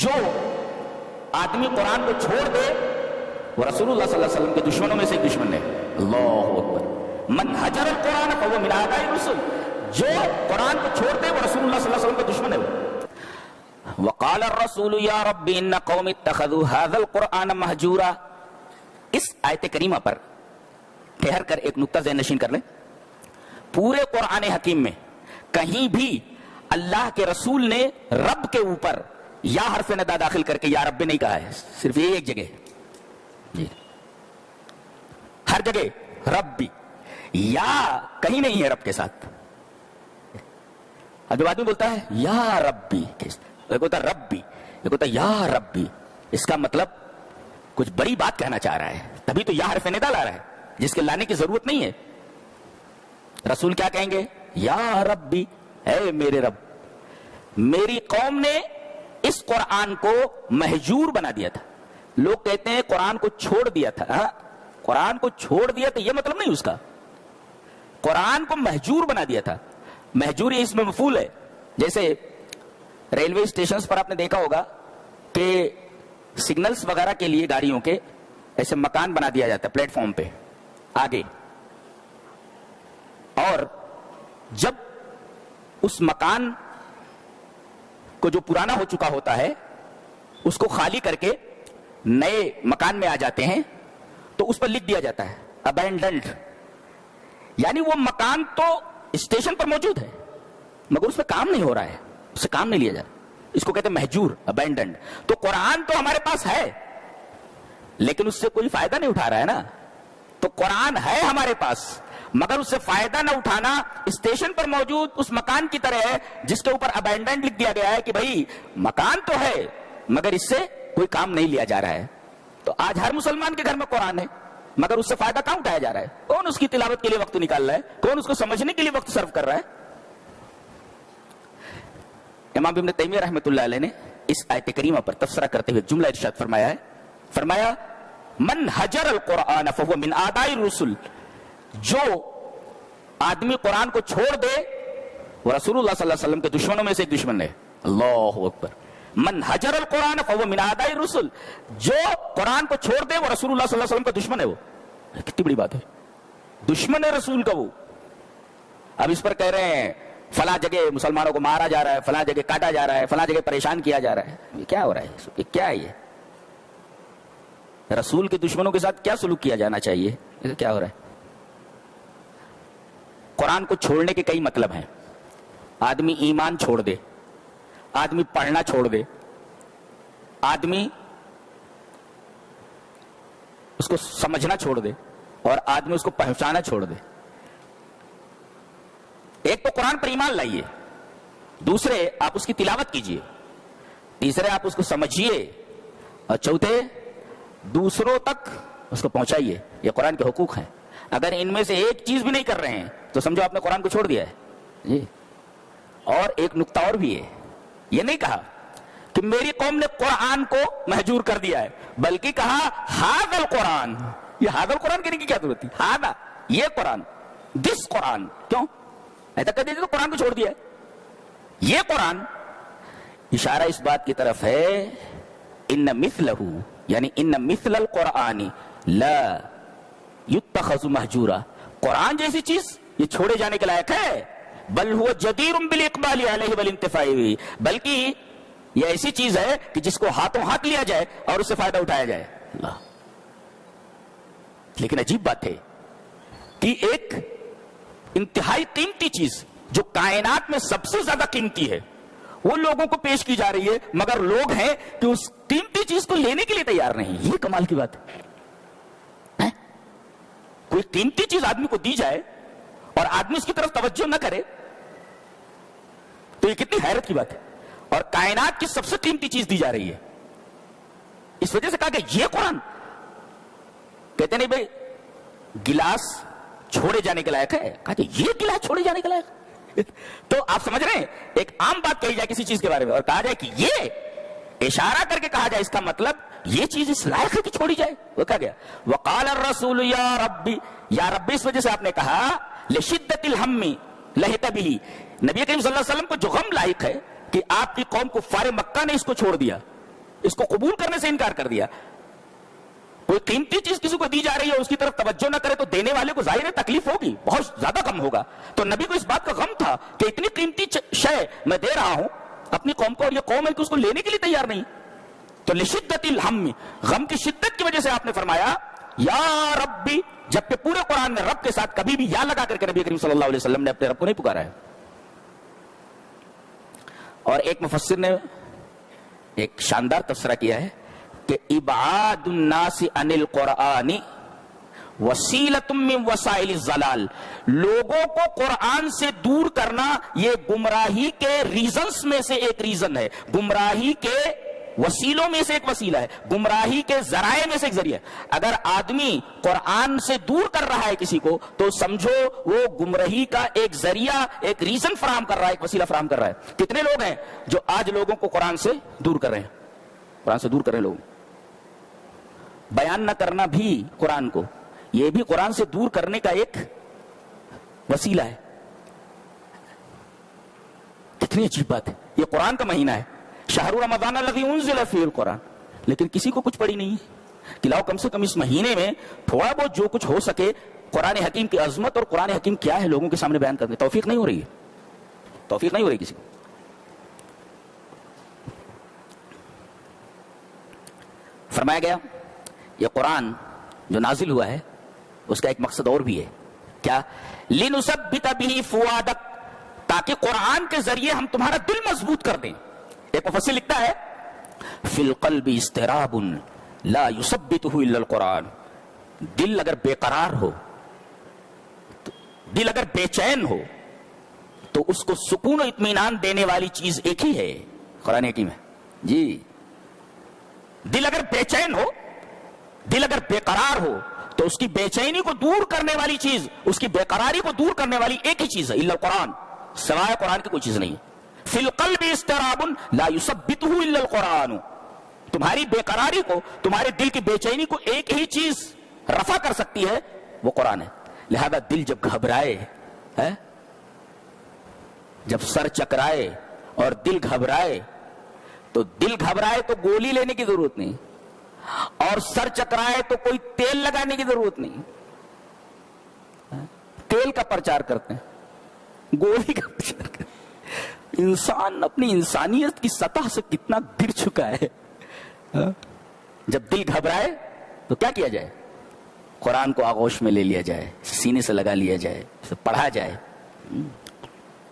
جو آدمی قرآن کو چھوڑ دے وہ رسول اللہ صلی اللہ علیہ وسلم کے دشمنوں میں سے ایک دشمن ہے. اللہ اکبر. من حجر القرآن فهو من اعداء الرسل. جو قرآن کو چھوڑ دے وہ رسول اللہ صلی اللہ علیہ وسلم کا دشمن ہے. وقال الرسول یا رب ان قوم اتخذوا هذا القرآن مہجورا. اس آیت کریمہ پر ٹھہر کر ایک نقطہ ذہن نشین کر لیں. پورے قرآن حکیم میں کہیں بھی اللہ کے رسول نے رب کے اوپر یا حرف ندا داخل کر کے یا رب نہیں کہا ہے. صرف یہ ایک جگہ جی. ہر جگہ رب یا کہیں نہیں ہے رب کے ساتھ. جب آدمی بولتا ہے یا ربی، ایک ہوتا ربی، ایک ہوتا یا ربی، اس کا مطلب کچھ بڑی بات کہنا چاہ رہا ہے، تبھی تو یا حرف ندا لا رہا ہے جس کے لانے کی ضرورت نہیں ہے. رسول کیا کہیں گے؟ یا ربی، اے میرے رب. میری قوم نے اس قرآن کو مہجور بنا دیا تھا. لوگ کہتے ہیں قرآن کو چھوڑ دیا تھا. قرآن کو چھوڑ دیا تو یہ مطلب نہیں اس کا. قرآن کو مہجور بنا دیا تھا. مہجور اس میں مفعول ہے. جیسے ریلوے اسٹیشنز پر آپ نے دیکھا ہوگا کہ سگنلز وغیرہ کے لیے گاڑیوں کے ایسے مکان بنا دیا جاتا ہے پلیٹ فارم پہ آگے، اور جب اس مکان کو جو پرانا ہو چکا ہوتا ہے اس کو خالی کر کے نئے مکان میں آ جاتے ہیں تو اس پر لکھ دیا جاتا ہے ابینڈنڈ. یعنی وہ مکان تو اسٹیشن پر موجود ہے مگر اس پہ کام نہیں ہو رہا ہے، اس سے کام نہیں لیا جا رہا. اس کو کہتے ہیں مہجور، ابینڈنڈ. تو قرآن تو ہمارے پاس ہے لیکن اس سے کوئی فائدہ نہیں اٹھا رہا ہے نا. تو قرآن ہے ہمارے پاس مگر اس سے فائدہ نہ اٹھانا اسٹیشن پر موجود اس مکان کی طرح ہے جس کے اوپر ابینڈنڈ لکھ دیا گیا ہے کہ بھائی مکان تو ہے مگر اس سے کوئی کام نہیں لیا جا رہا ہے. تو آج ہر مسلمان کے گھر میں قرآن ہے مگر اس سے فائدہ کہاں اٹھایا جا رہا ہے؟ کون اس کی تلاوت کے لیے وقت نکال رہا ہے؟ کون اس کو سمجھنے کے لیے وقت صرف کر رہا ہے؟ امام ابن تیمیہ رحمۃ اللہ علیہ نے اس آیت کریمہ پر تبصرہ کرتے ہوئے جملہ ارشاد فرمایا ہے. فرمایا من حجر القرآن فهو من اعداء الرسل. جو آدمی قرآن کو چھوڑ دے وہ رسول اللہ صلی اللہ علیہ وسلم کے دشمنوں میں سے ایک دشمن ہے. اللہ اکبر. من حجر القرآن فهو من اعداء الرسل. جو قرآن کو چھوڑ دے وہ رسول اللہ صلی اللہ علیہ وسلم کا دشمن ہے. وہ کتنی بڑی بات ہے، دشمن ہے رسول کا وہ. اب اس پر کہہ رہے ہیں فلاں جگہ مسلمانوں کو مارا جا رہا ہے، فلاں جگہ کاٹا جا رہا ہے، فلاں جگہ پریشان کیا جا رہا ہے. یہ کیا ہو رہا ہے؟ یہ کیا ہے؟ یہ رسول کے دشمنوں کے ساتھ کیا سلوک کیا جانا چاہیے؟ یہ کیا ہو رہا ہے؟ قرآن کو چھوڑنے کے کئی مطلب ہیں. آدمی ایمان چھوڑ دے، آدمی پڑھنا چھوڑ دے، آدمی اس کو سمجھنا چھوڑ دے، اور آدمی اس کو پہچانا چھوڑ دے. ایک تو قرآن پر ایمان لائیے، دوسرے آپ اس کی تلاوت کیجئے، تیسرے آپ اس کو سمجھیے، اور چوتھے دوسروں تک اس کو پہنچائیے. یہ قرآن کے حقوق ہیں. اگر ان میں سے ایک چیز بھی نہیں کر رہے ہیں تو سمجھو آپ نے قرآن کو چھوڑ دیا ہے جی. اور ایک نقطہ اور بھی ہے، یہ نہیں کہا کہ میری قوم نے قرآن کو مہجور کر دیا ہے، بلکہ کہا ھذا القرآن. یہ ھذا القرآن کہنے کی کیا ضرورت تھی؟ ھذا یہ قرآن، دس قرآن. کیوں ایسا کہہ دیجیے تو قرآن کو چھوڑ دیا ہے. یہ قرآن اشارہ اس بات کی طرف ہے ان مثلہ، یعنی ان مثل القرآن لا یتخذ مہجورا. قرآن جیسی چیز یہ چھوڑے جانے کے لائق ہے. بل هو جدیر بالاقبال علیہ والانتفاع به، بلکہ یہ ایسی چیز ہے کہ جس کو ہاتھوں ہاتھ لیا جائے اور اس سے فائدہ اٹھایا جائے. اللہ. لیکن عجیب بات ہے کہ ایک انتہائی قیمتی چیز جو کائنات میں سب سے زیادہ قیمتی ہے وہ لوگوں کو پیش کی جا رہی ہے مگر لوگ ہیں کہ اس قیمتی چیز کو لینے کے لیے تیار نہیں. یہ کمال کی بات ہے. کوئی قیمتی چیز آدمی کو دی جائے اور آدمی اس کی طرف توجہ نہ کرے تو یہ کتنی حیرت کی بات ہے. اور کائنات کی سب سے قیمتی چیز دی جا رہی ہے. اس وجہ سے کہا کہ یہ قرآن، کہتے نہیں بھائی گلاس چھوڑے جانے کے لائق ہے، کہا کہ یہ گلاس چھوڑے جانے کے لائق. تو آپ سمجھ رہے ہیں ایک عام بات کہی جائے کسی چیز کے بارے میں اور کہا جائے کہ یہ اشارہ کر کے کہا جائے اس کا مطلب یہ چیز اس لائق ہے کہ چھوڑی جائے. وہ کہا گیا وقال الرسول یا ربی، یا ربی اس وجہ سے آپ نے کہا لشدت الہم لہت بھی. نبی کریم صلی اللہ علیہ وسلم کو جو غم لاحق ہے کہ آپ کی قوم کفار مکہ نے اس کو چھوڑ دیا، اس کو قبول کرنے سے انکار کر دیا. کوئی قیمتی چیز کسی کو دی جا رہی ہے اس کی طرف توجہ نہ کرے تو دینے والے کو ظاہر ہے تکلیف ہوگی, بہت زیادہ غم ہوگا. تو نبی کو اس بات کا غم تھا کہ اتنی قیمتی شے میں دے رہا ہوں اپنی قوم کو, اور یہ قوم ہے کہ اس کو لینے کے لیے تیار نہیں. تو لشدت الہم, غم کی شدت کی وجہ سے آپ نے فرمایا یا ربی, جبکہ پورے قرآن میں رب کے ساتھ کبھی بھی یا لگا کر کے نبی کریم صلی اللہ علیہ وسلم نے اپنے رب کو نہیں پکارا ہے. اور ایک مفسر نے ایک شاندار تبصرہ کیا ہے کہ ابعاد الناس عن القرآن وسیلۃ من وسائل الضلال, لوگوں کو قرآن سے دور کرنا یہ گمراہی کے ریزنز میں سے ایک ریزن ہے, گمراہی کے وسیلوں میں سے ایک وسیلہ ہے, گمراہی کے ذرائع میں سے ایک ذریعہ. اگر آدمی قرآن سے دور کر رہا ہے کسی کو تو سمجھو وہ گمراہی کا ایک ذریعہ, ایک ریزن فراہم کر رہا ہے, ایک وسیلہ فراہم کر رہا ہے. کتنے لوگ ہیں جو آج لوگوں کو قرآن سے دور کر رہے ہیں, قرآن سے دور کر رہے ہیں لوگ. بیان نہ کرنا بھی قرآن کو, یہ بھی قرآن سے دور کرنے کا ایک وسیلہ ہے. کتنی عجیب بات ہے, یہ قرآن کا مہینہ ہے, شہر رمضان الذی انزل فیہ القرآن, لیکن کسی کو کچھ پڑی نہیں ہے کہ لاؤ کم سے کم اس مہینے میں تھوڑا بہت جو کچھ ہو سکے قرآن حکیم کی عظمت اور قرآن حکیم کیا ہے لوگوں کے سامنے بیان کرنے. توفیق نہیں ہو رہی ہے, توفیق نہیں ہو رہی کسی کو. فرمایا گیا یہ قرآن جو نازل ہوا ہے اس کا ایک مقصد اور بھی ہے, کیا لنثبت بہ فؤادک, تاکہ قرآن کے ذریعے ہم تمہارا دل مضبوط کر دیں. ایک مفسر لکھتا ہے فی القلب اضطراب لا یثبتہ الا القرآن, دل اگر بے قرار ہو, دل اگر بے چین ہو تو اس کو سکون و اطمینان دینے والی چیز ایک ہی ہے, قرآن حکیم ہے. جی, دل اگر بے چین ہو, دل اگر بے قرار ہو تو اس کی بے چینی کو دور کرنے والی چیز, اس کی بے قراری کو دور کرنے والی ایک ہی چیز ہے, الا القرآن, سوائے قرآن کی کوئی چیز نہیں ہے. فی القلب اضطراب لا یثبتہ الا القرآن, تمہاری بے قراری کو, تمہارے دل کی بے چینی کو ایک ہی چیز رفع کر سکتی ہے, وہ قرآن ہے. لہذا دل جب گھبرائے, جب سر چکرائے اور دل گھبرائے, تو دل گھبرائے تو گولی لینے کی ضرورت نہیں, اور سر چکرائے تو کوئی تیل لگانے کی ضرورت نہیں. تیل کا پرچار کرتے ہیں, گولی کا پرچار کرتے ہیں. انسان اپنی انسانیت کی سطح سے کتنا گر چکا ہے. جب دل گھبرائے تو کیا کیا جائے, قرآن کو آغوش میں لے لیا جائے, سینے سے لگا لیا جائے, اسے پڑھا جائے.